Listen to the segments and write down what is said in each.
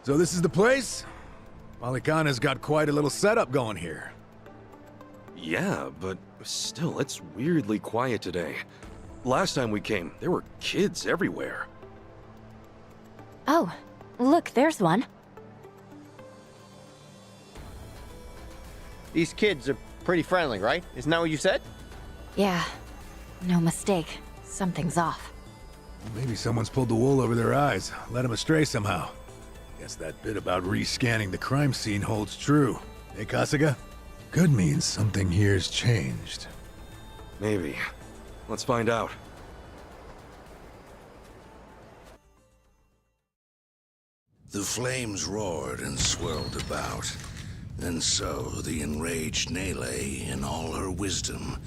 So this is the place? Polykhana's got quite a little setup going here. Yeah, but still, it's weirdly quiet today. Last time we came, there were kids everywhere. Oh, look, there's one. These kids are pretty friendly, right? Isn't that what you said? Yeah, no mistake. Something's off. Maybe someone's pulled the wool over their eyes, led them astray somehow. Guess that bit about rescanning the crime scene holds true. Hey, Kasuga? Could mean something here's changed. Maybe. Let's find out. The flames roared and swirled about. And so the enraged Nele, in all her wisdom,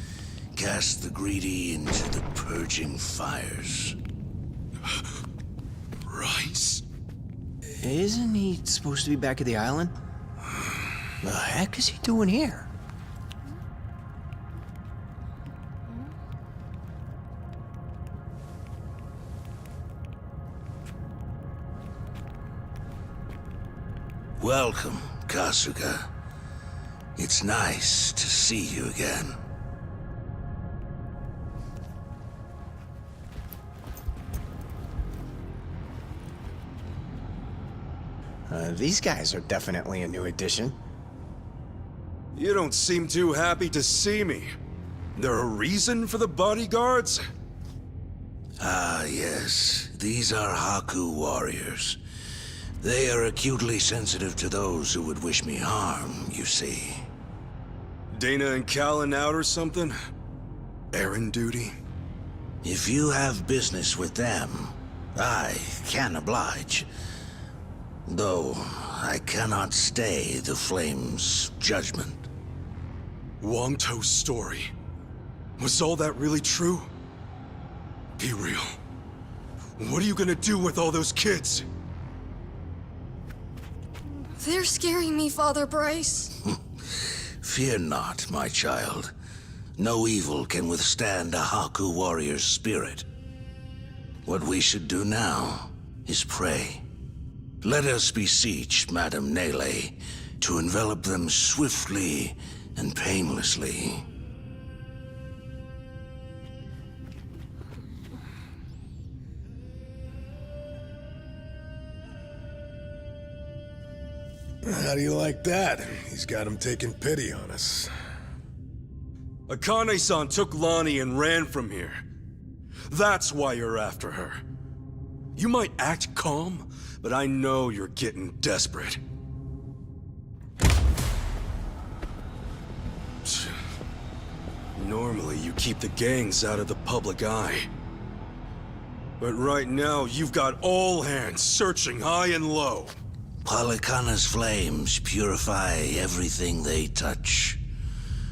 cast the greedy into the purging fires. Bryce? Isn't he supposed to be back at the island? The heck is he doing here? Welcome, Kasuga. It's nice to see you again. These guys are definitely a new addition. You don't seem too happy to see me. There a reason for the bodyguards? Ah, yes. These are Haku warriors. They are acutely sensitive to those who would wish me harm, you see. Dana and Callan out or something? Errand duty? If you have business with them, I can oblige. Though, I cannot stay the Flame's judgment. Wangto's story. Was all that really true? Be real. What are you gonna do with all those kids? They're scaring me, Father Bryce. Fear not, my child. No evil can withstand a Haku warrior's spirit. What we should do now is pray. Let us beseech Madame Nele to envelop them swiftly and painlessly. How do you like that? He's got him taking pity on us. Akane-san took Lonnie and ran from here. That's why you're after her. You might act calm, but I know you're getting desperate. Normally, you keep the gangs out of the public eye. But right now, you've got all hands searching high and low. Polykhana's flames purify everything they touch.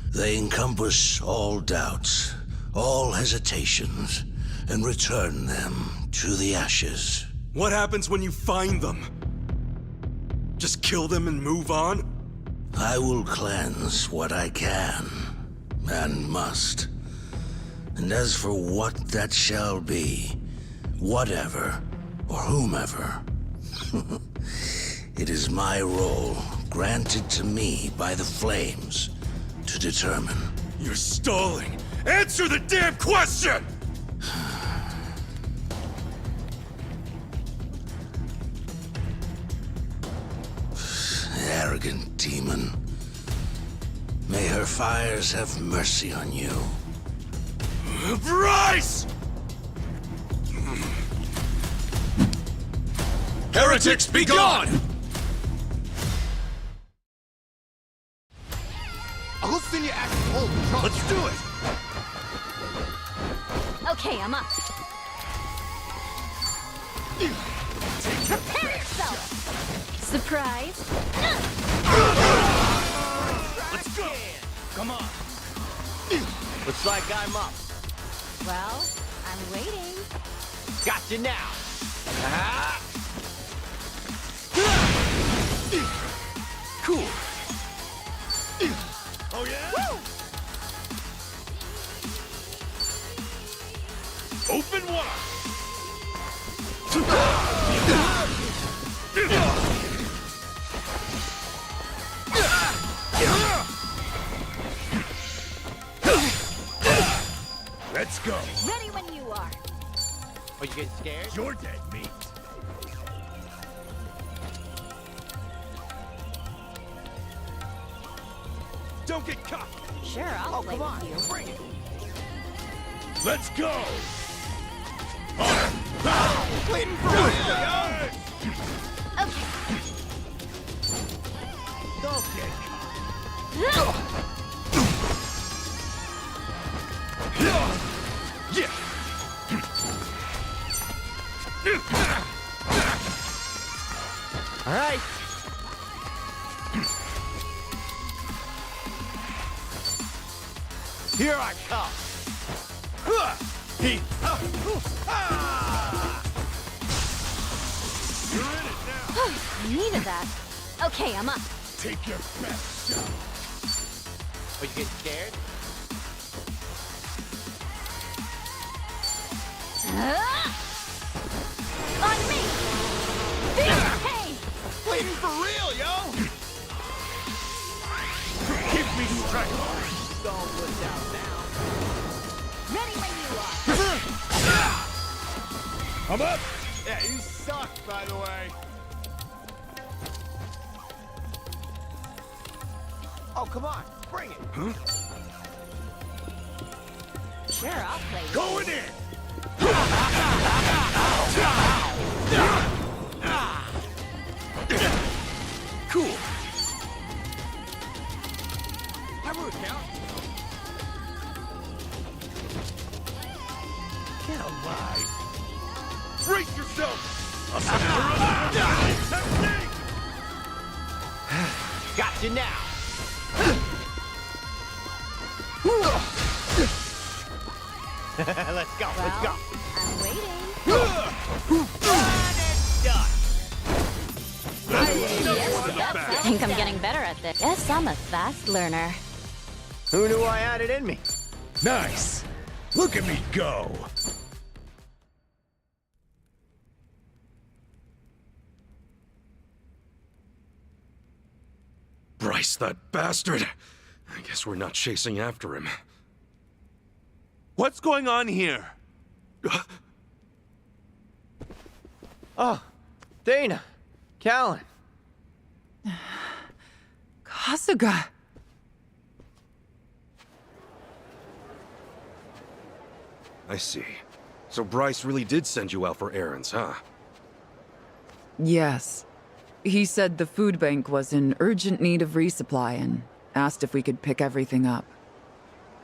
They encompass all doubts, all hesitations, and return them to the ashes. What happens when you find them? Just kill them and move on? I will cleanse what I can, and must. And as for what that shall be, whatever, or whomever, it is my role, granted to me by the Flames, to determine. You're stalling! Answer the damn question! Arrogant demon. May her fires have mercy on you. Bryce! Heretics, be gone! Let's do it! Okay, I'm up. Prepare yourself! Surprise! Let's go! Come on! Looks like I'm up. Well, I'm waiting. Got you now! Ah! Cool! Oh yeah? Woo! Open one! Let's go. Ready when you are. Oh, you get scared? You're dead meat. Don't get caught! Sure, I'll play with you. Bring it! Let's go. Bleeding for real, yo! Okay. Don't get All right. Here I come. Needed that. Okay, I'm up. Take your best shot. Oh, you get scared? On me! Feel pain! Bleeding for real, yo! Give me strength. Don't put down now. Ready when you are. I'm up. Yeah, you suck, by the way. Oh, come on. Bring it. Sure, I'll play with Going in. Cool. How rude, Count. Get alive. Brace yourself. Got you now. Let's go. Let's go. I'm waiting. I think I'm getting better at this. Guess I'm a fast learner. Who knew I had it in me? Nice. Look at me go. Bryce, that bastard! I guess we're not chasing after him. What's going on here? Oh, Dana. Callan. Kasuga. I see. So Bryce really did send you out for errands, huh? Yes. He said the food bank was in urgent need of resupply and asked if we could pick everything up.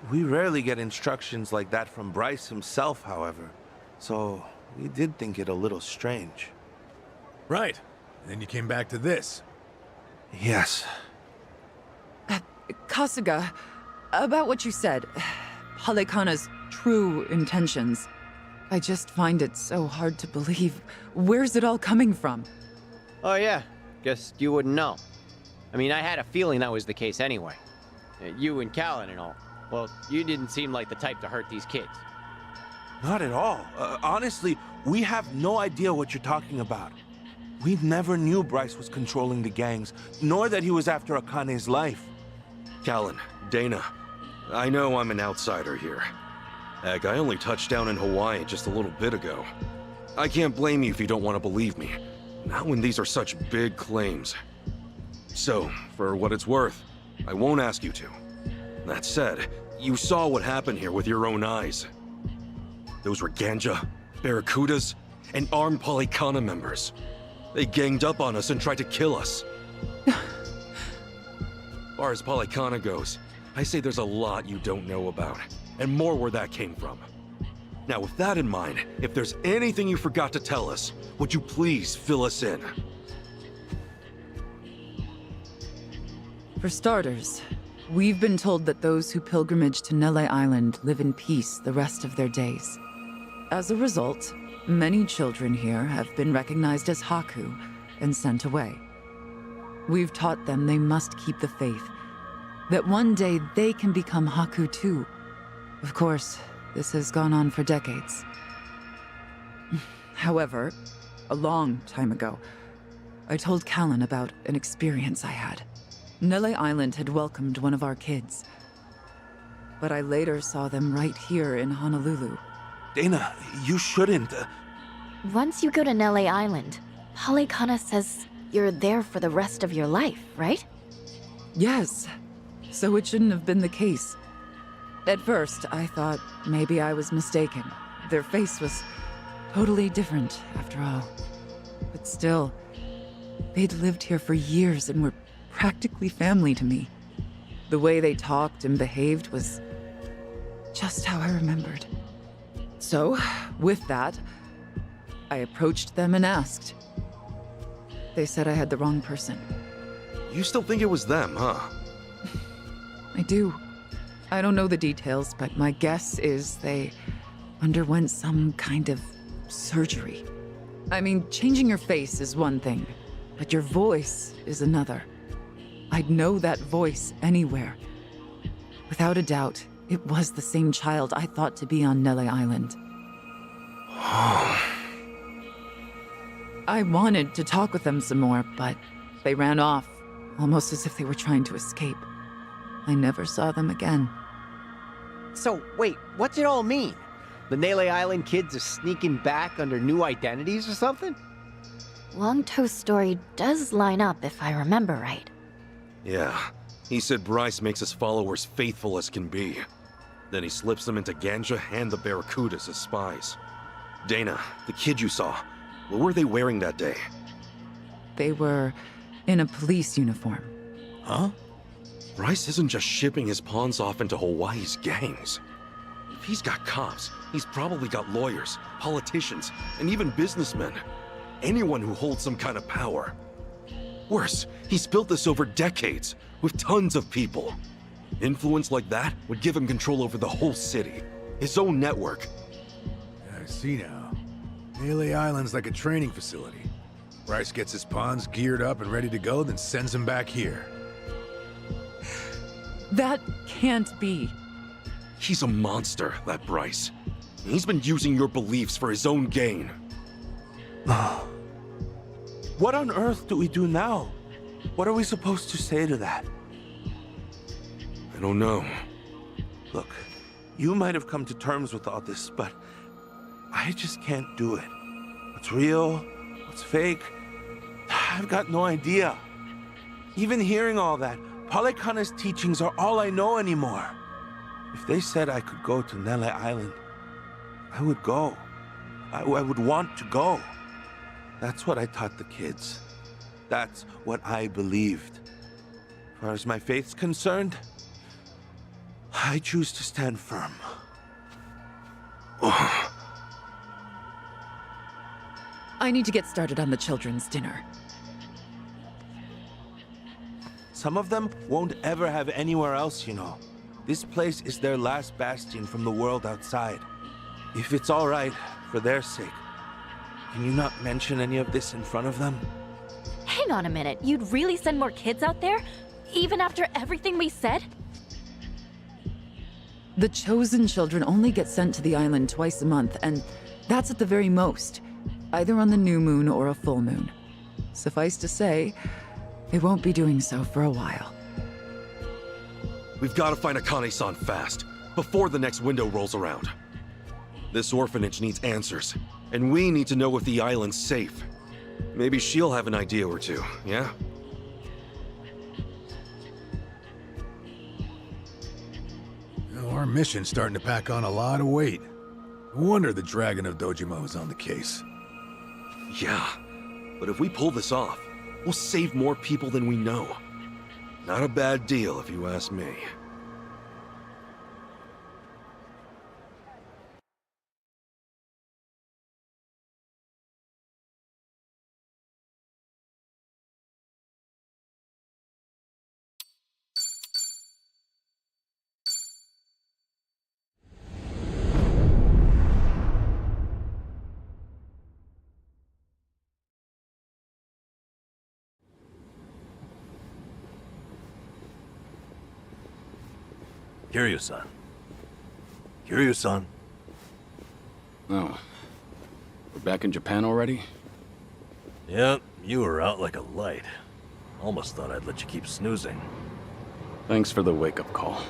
We rarely get instructions like that from Bryce himself, however. So, we did think it a little strange. Right. And then you came back to this. Yes. Kasuga, about what you said, Halekana's true intentions. I just find it so hard to believe. Where's it all coming from? Oh, yeah. Guess you wouldn't know. I mean, I had a feeling that was the case anyway. You and Callan and all. Well, you didn't seem like the type to hurt these kids. Not at all. Honestly, we have no idea what you're talking about. We never knew Bryce was controlling the gangs, nor that he was after Akane's life. Callan, Dana, I know I'm an outsider here. Heck, I only touched down in Hawaii just a little bit ago. I can't blame you if you don't want to believe me. Not when these are such big claims. So, for what it's worth, I won't ask you to. That said, you saw what happened here with your own eyes. Those were Ganja, Barracudas, and armed Polycana members. They ganged up on us and tried to kill us. As far as Polycana goes, I say there's a lot you don't know about, and more where that came from. Now, with that in mind, if there's anything you forgot to tell us, would you please fill us in? For starters, we've been told that those who pilgrimage to Nele Island live in peace the rest of their days. As a result, many children here have been recognized as Haku and sent away. We've taught them they must keep the faith, that one day they can become Haku too. Of course, this has gone on for decades. However, a long time ago, I told Callan about an experience I had. Nele Island had welcomed one of our kids. but I later saw them right here in Honolulu. Dana, you shouldn't. Once you go to Nele Island, Polycana says you're there for the rest of your life, right? Yes, so it shouldn't have been the case. At first, I thought maybe I was mistaken. Their face was totally different, after all. But still, they'd lived here for years and were practically family to me. The way they talked and behaved was just how I remembered. So, with that, I approached them and asked. They said I had the wrong person. You still think it was them, huh? I do. I don't know the details, but my guess is they underwent some kind of surgery. I mean, changing your face is one thing, but your voice is another. I'd know that voice anywhere. Without a doubt, it was the same child I thought to be on Nele Island. I wanted to talk with them some more, but they ran off, almost as if they were trying to escape. I never saw them again. So, wait, what's it all mean? The Nele Island kids are sneaking back under new identities or something? Wangto's story does line up if I remember right. Yeah. He said Bryce makes his followers faithful as can be. Then he slips them into Ganja and the Barracudas as spies. Dana, the kid you saw, what were they wearing that day? They were in a police uniform. Huh? Bryce isn't just shipping his pawns off into Hawaii's gangs. If he's got cops, he's probably got lawyers, politicians, and even businessmen. Anyone who holds some kind of power. Worse, he's built this over decades, with tons of people. Influence like that would give him control over the whole city, his own network. I see now. Nele Island's like a training facility. Bryce gets his pawns geared up and ready to go, then sends them back here. That can't be. He's a monster, that Bryce. He's been using your beliefs for his own gain. What on earth do we do now? What are we supposed to say to that? I don't know. Look, you might have come to terms with all this, but I just can't do it. What's real? What's fake? I've got no idea. Even hearing all that, Polycana's teachings are all I know anymore. If they said I could go to Nele Island, I would go. I would want to go. That's what I taught the kids. That's what I believed. As far as my faith's concerned, I choose to stand firm. I need to get started on the children's dinner. Some of them won't ever have anywhere else, you know. This place is their last bastion from the world outside. If it's all right, for their sake, can you not mention any of this in front of them? Hang on a minute, you'd really send more kids out there? Even after everything we said? The chosen children only get sent to the island twice a month, and that's at the very most, either on the new moon or a full moon. Suffice to say, they won't be doing so for a while. We've got to find Akane-san fast, before the next window rolls around. This orphanage needs answers, and we need to know if the island's safe. Maybe she'll have an idea or two, yeah? Our mission's starting to pack on a lot of weight. No wonder the Dragon of Dojima is on the case. Yeah, but if we pull this off, we'll save more people than we know. Not a bad deal, if you ask me. Kiryu-san. Kiryu-san. Oh. We're back in Japan already? Yep, you were out like a light. Almost thought I'd let you keep snoozing. Thanks for the wake-up call.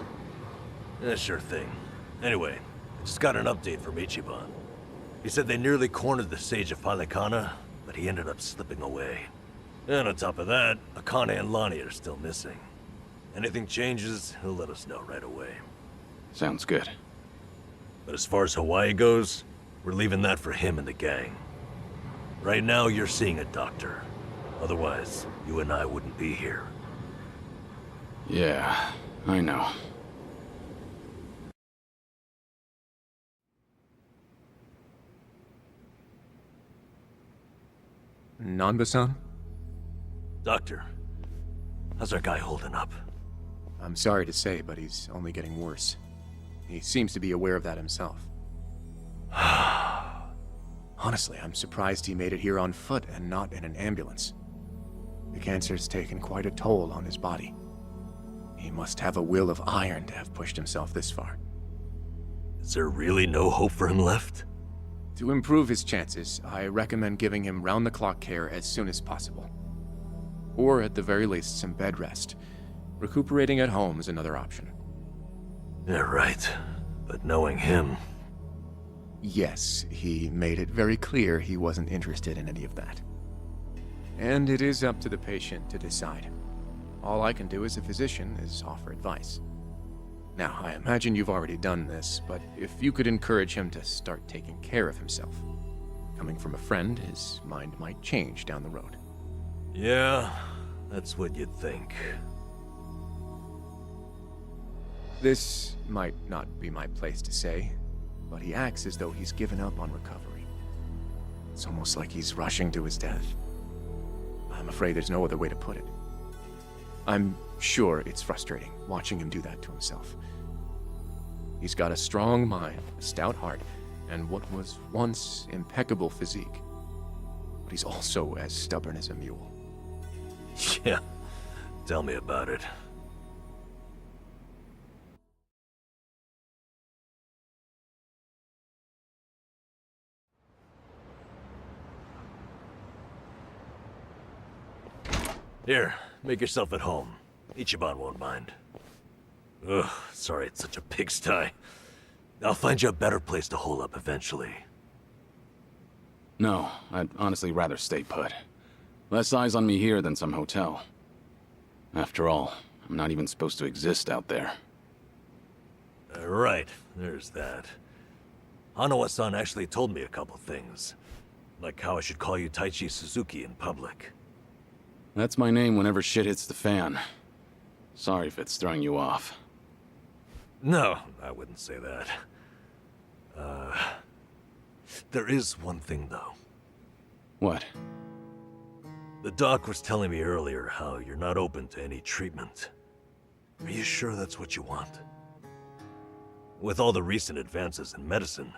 Yeah, sure thing. Anyway, I just got an update from Ichiban. He said they nearly cornered the Sage of Palikana, but he ended up slipping away. And on top of that, Akane and Lonnie are still missing. Anything changes, he'll let us know right away. Sounds good. But as far as Hawaii goes, we're leaving that for him and the gang. Right now, you're seeing a doctor. Otherwise, you and I wouldn't be here. Yeah, I know. Nanba-san? Doctor, how's our guy holding up? I'm sorry to say, but he's only getting worse. He seems to be aware of that himself. Honestly, I'm surprised he made it here on foot and not in an ambulance. The cancer's taken quite a toll on his body. He must have a will of iron to have pushed himself this far. Is there really no hope for him left? To improve his chances, I recommend giving him round-the-clock care as soon as possible. Or at the very least, some bed rest. Recuperating at home is another option. Yeah, right. But knowing him... Yes, he made it very clear he wasn't interested in any of that. And it is up to the patient to decide. All I can do as a physician is offer advice. Now, I imagine you've already done this, but if you could encourage him to start taking care of himself. Coming from a friend, his mind might change down the road. Yeah, that's what you'd think. This might not be my place to say, but he acts as though he's given up on recovery. It's almost like he's rushing to his death. I'm afraid there's no other way to put it. I'm sure it's frustrating watching him do that to himself. He's got a strong mind, a stout heart, and what was once impeccable physique. But he's also as stubborn as a mule. Yeah, tell me about it. Here, make yourself at home. Ichiban won't mind. Ugh, sorry it's such a pigsty. I'll find you a better place to hole up eventually. No, I'd honestly rather stay put. Less eyes on me here than some hotel. After all, I'm not even supposed to exist out there. Right, there's that. Hanawa-san actually told me a couple things. Like how I should call you Taichi Suzuki in public. That's my name whenever shit hits the fan. Sorry if it's throwing you off. No, I wouldn't say that. There is one thing, though. What? The doc was telling me earlier how you're not open to any treatment. Are you sure that's what you want? With all the recent advances in medicine,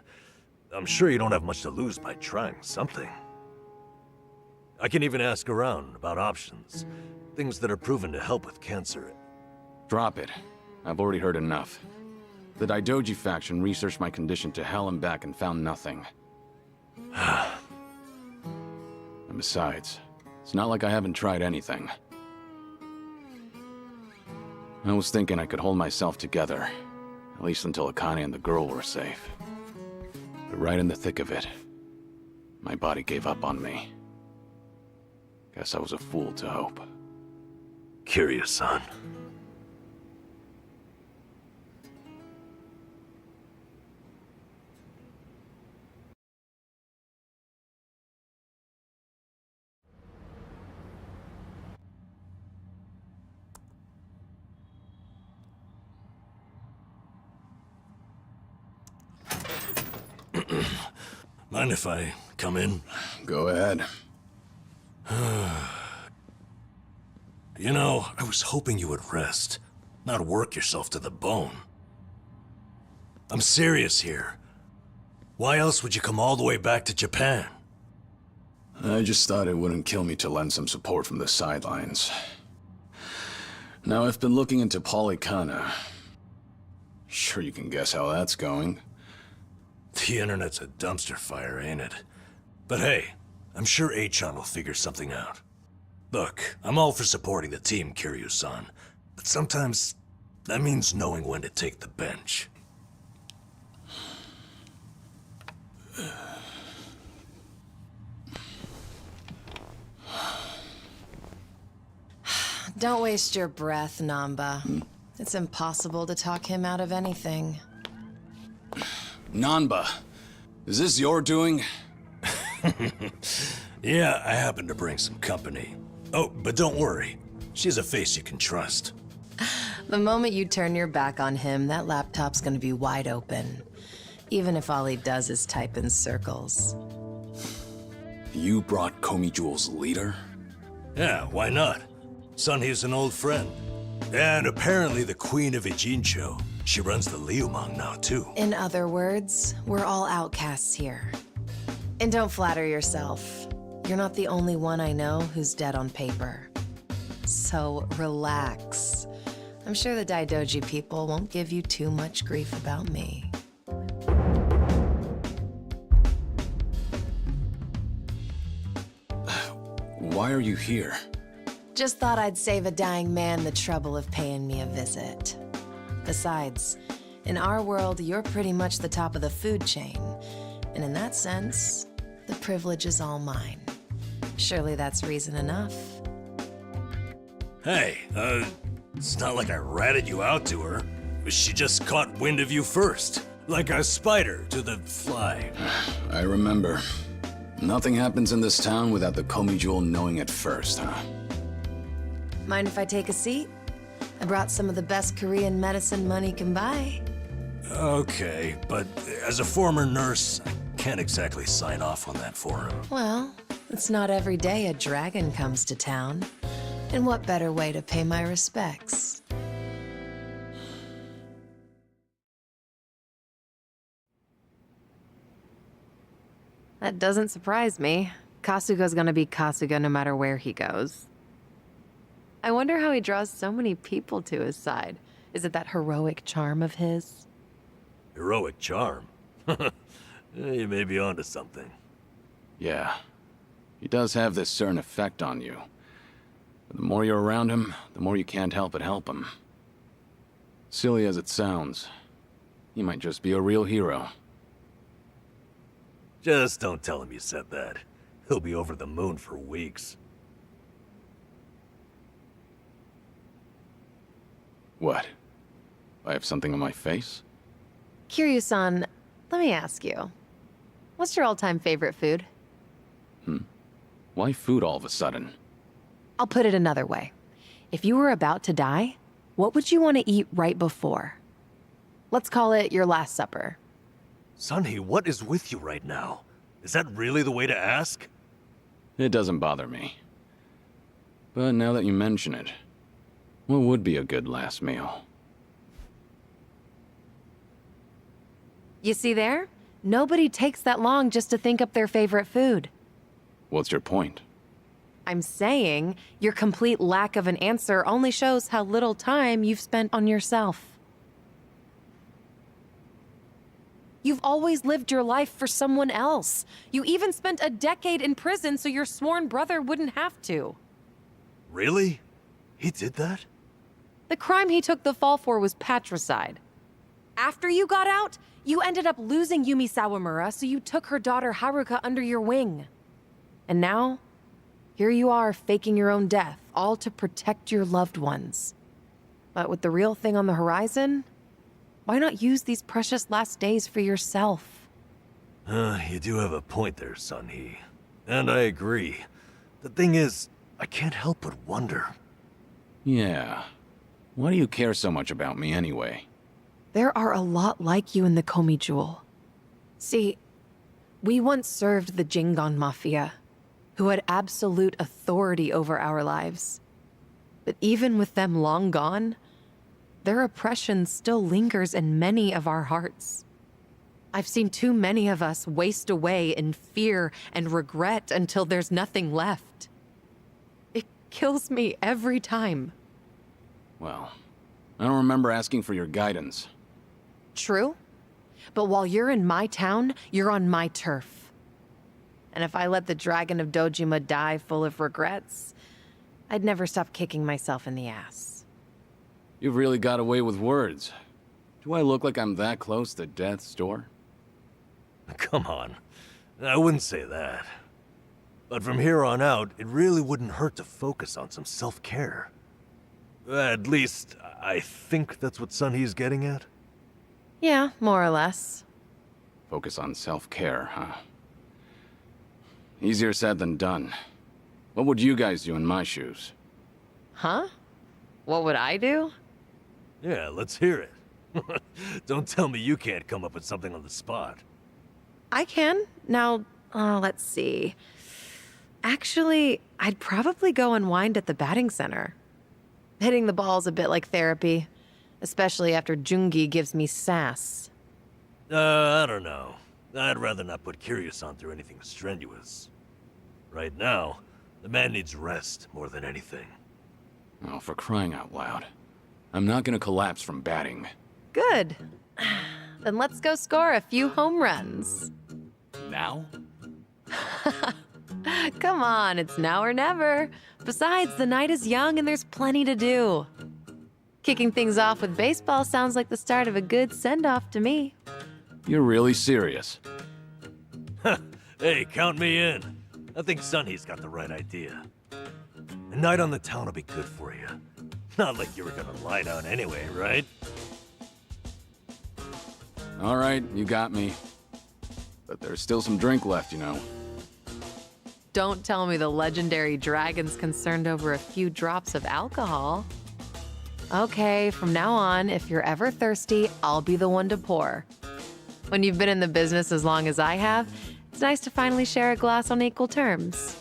I'm sure you don't have much to lose by trying something. I can even ask around about options. Things that are proven to help with cancer. Drop it. I've already heard enough. The Daidoji faction researched my condition to hell and back and found nothing. And besides, it's not like I haven't tried anything. I was thinking I could hold myself together, at least until Akane and the girl were safe. But right in the thick of it, my body gave up on me. Guess I was a fool to hope. Kiryu-san. Mind if I come in? Go ahead. You know, I was hoping you would rest, not work yourself to the bone. I'm serious here. Why else would you come all the way back to Japan? I just thought it wouldn't kill me to lend some support from the sidelines. Now, I've been looking into Palikana. Sure you can guess how that's going. The internet's a dumpster fire, ain't it? But hey, I'm sure Achan will figure something out. Look, I'm all for supporting the team, Kiryu-san, but sometimes That means knowing when to take the bench. Don't waste your breath, Namba. It's impossible to talk him out of anything. Nanba, is this your doing? Yeah, I happen to bring some company. Oh, but don't worry. She's a face you can trust. The moment you turn your back on him, that laptop's gonna be wide open. Even if all he does is type in circles. You brought Komi Jewel's leader? Yeah, why not? Sunhee's an old friend. And apparently the Queen of Ijincho. She runs the Liumang now, too. In other words, we're all outcasts here. And don't flatter yourself. You're not the only one I know who's dead on paper. So relax. I'm sure the Daidoji people won't give you too much grief about me. Why are you here? Just thought I'd save a dying man the trouble of paying me a visit. Besides, in our world, you're pretty much the top of the food chain. And in that sense, the privilege is all mine. Surely that's reason enough. Hey, it's not like I ratted you out to her. She just caught wind of you first. Like a spider to the fly. I remember. Nothing happens in this town without the Komi Jewel knowing it first, huh? Mind if I take a seat? I brought some of the best Korean medicine money can buy. Okay, but as a former nurse, I can't exactly sign off on that for him. Well, it's not every day a dragon comes to town. And what better way to pay my respects? That doesn't surprise me. Kasuga's gonna be Kasuga no matter where he goes. I wonder how he draws so many people to his side. Is it that heroic charm of his? Heroic charm? You may be onto something. Yeah. He does have this certain effect on you. But the more you're around him, the more you can't help but help him. Silly as it sounds, he might just be a real hero. Just don't tell him you said that. He'll be over the moon for weeks. What? I have something on my face? Kiryu-san, let me ask you. What's your all-time favorite food? Why food all of a sudden? I'll put it another way. If you were about to die, what would you want to eat right before? Let's call it your last supper. Sunhee, what is with you right now? Is that really the way to ask? It doesn't bother me. But now that you mention it, what would be a good last meal? You see there? Nobody takes that long just to think up their favorite food. What's your point? I'm saying your complete lack of an answer only shows how little time you've spent on yourself. You've always lived your life for someone else. You even spent a decade in prison so your sworn brother wouldn't have to. Really? He did that? The crime he took the fall for was patricide. After you got out, you ended up losing Yumi Sawamura, so you took her daughter Haruka under your wing. And now, here you are faking your own death, all to protect your loved ones. But with the real thing on the horizon, why not use these precious last days for yourself? You do have a point there, Sunhee. And I agree. The thing is, I can't help but wonder. Yeah. Why do you care so much about me anyway? There are a lot like you in the Komi Jewel. See, we once served the Jingon Mafia, who had absolute authority over our lives. But even with them long gone, their oppression still lingers in many of our hearts. I've seen too many of us waste away in fear and regret until there's nothing left. It kills me every time. Well, I don't remember asking for your guidance. True, but while you're in my town, you're on my turf. And if I let the Dragon of Dojima die full of regrets, I'd never stop kicking myself in the ass. You've really got away with words. Do I look like I'm that close to death's door? Come on. I wouldn't say that. But from here on out, it really wouldn't hurt to focus on some self-care. At least, I think that's what Sunhee's getting at. Yeah, more or less. Focus on self-care, huh? Easier said than done. What would you guys do in my shoes? Huh? What would I do? Yeah, let's hear it. Don't tell me you can't come up with something on the spot. I can. Now, let's see. Actually, I'd probably go unwind at the batting center. Hitting the ball's a bit like therapy, especially after Jungi gives me sass. I don't know. I'd rather not put Kiryu-san through anything strenuous. Right now, the man needs rest more than anything. Oh, for crying out loud. I'm not gonna collapse from batting. Good. Then let's go score a few home runs. Now? Come on, it's now or never. Besides, the night is young and there's plenty to do. Kicking things off with baseball sounds like the start of a good send-off to me. You're really serious? Hey, count me in. I think Sunhee's got the right idea. A night on the town will be good for you. Not like you were gonna lie down anyway, right? All right, you got me. But there's still some drink left, you know. Don't tell me the legendary dragon's concerned over a few drops of alcohol. Okay, from now on, if you're ever thirsty, I'll be the one to pour. When you've been in the business as long as I have, it's nice to finally share a glass on equal terms.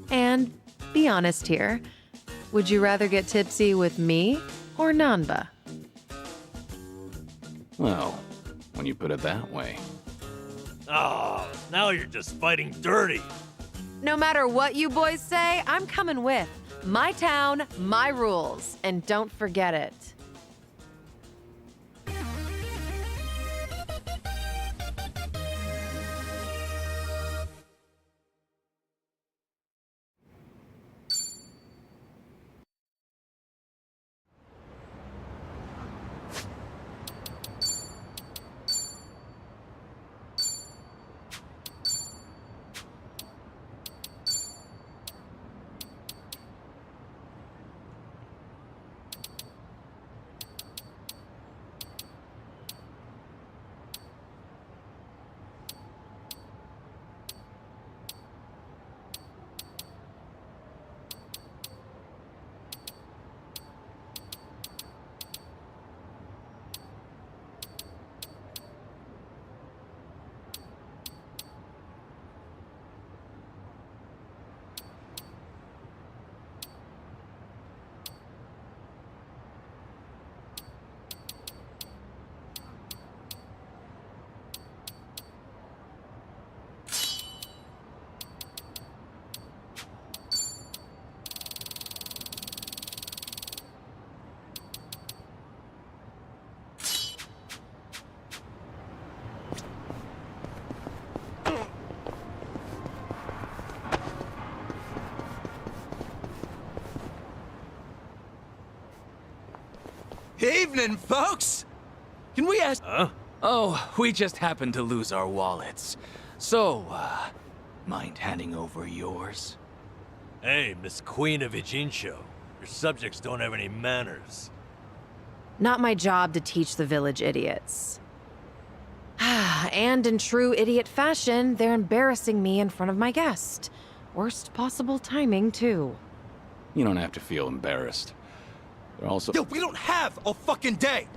And be honest here, would you rather get tipsy with me or Nanba? Well, when you put it that way. Oh, now you're just fighting dirty. No matter what you boys say, I'm coming with. My town, my rules, and don't forget it. Evening, folks! Can we ask— Huh? Oh, we just happened to lose our wallets. So, mind handing over yours? Hey, Miss Queen of Ijincho. Your subjects don't have any manners. Not my job to teach the village idiots. And in true idiot fashion, they're embarrassing me in front of my guest. Worst possible timing, too. You don't have to feel embarrassed. They're also— Yo, we don't have a fucking day!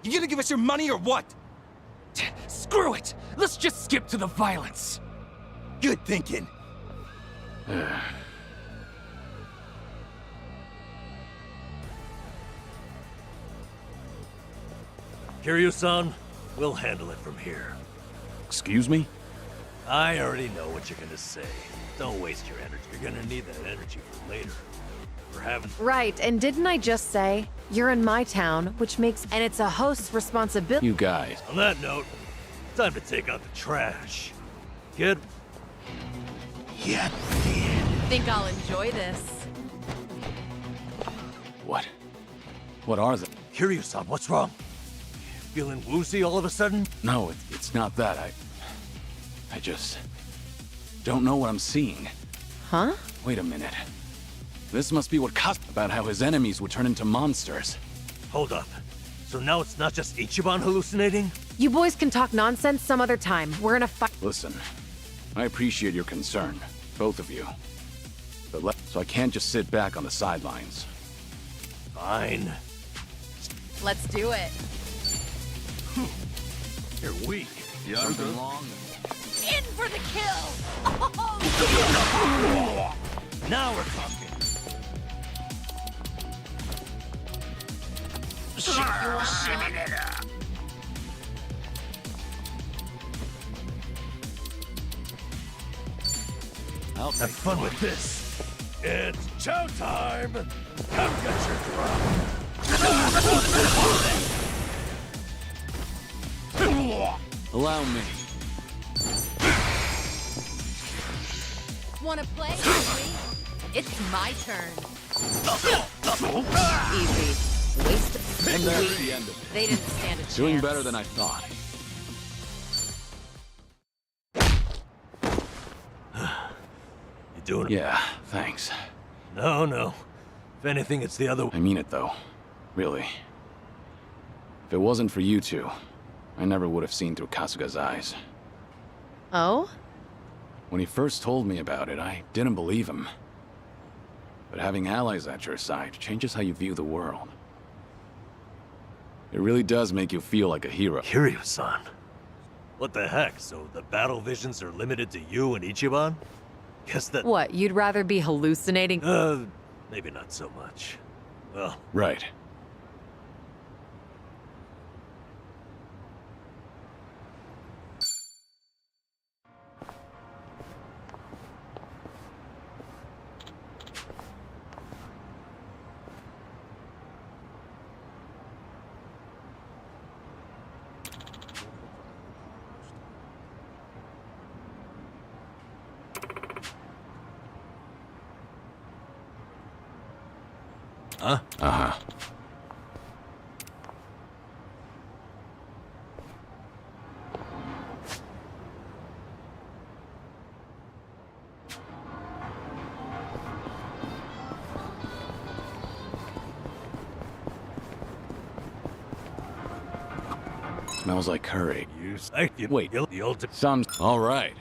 You gonna give us your money or what? Screw it! Let's just skip to the violence. Good thinking. Kiryu-san, we'll handle it from here. Excuse me? I already know what you're gonna say. Don't waste your energy. You're gonna need that energy for later. For having— Right, and didn't I just say, you're in my town, which makes— and it's a host's responsibility— You guys. On that note, time to take out the trash. Kid? Yeah. Think I'll enjoy this. What? What are they? Kiryu-san, what's wrong? Feeling woozy all of a sudden? No, it's not that. I just don't know what I'm seeing. Huh? Wait a minute. This must be what about how his enemies would turn into monsters. Hold up. So now it's not just Ichiban hallucinating? You boys can talk nonsense some other time. We're in a fight. Listen, I appreciate your concern, both of you. But so I can't just sit back on the sidelines. Fine. Let's do it. You're weak. Something wrong? In for the kill! Now we're talking. I'll have fun with this. It's showtime! Come get your drum! Allow me. Wanna play, Henry? It's my turn. Easy. Waste of... And that's the end of it. They didn't stand a chance. Doing better than I thought. You doing it? Yeah, thanks. No. If anything, it's the other way. I mean it, though. Really. If it wasn't for you two, I never would have seen through Kasuga's eyes. Oh? When he first told me about it, I didn't believe him. But having allies at your side changes how you view the world. It really does make you feel like a hero. Kiryu-san. What the heck? So the battle visions are limited to you and Ichiban? Guess that... What, you'd rather be hallucinating? Maybe not so much. Well... Right. Huh? Uh-huh. Smells like curry. You psyched you. Wait, the ultimate. sounds all right.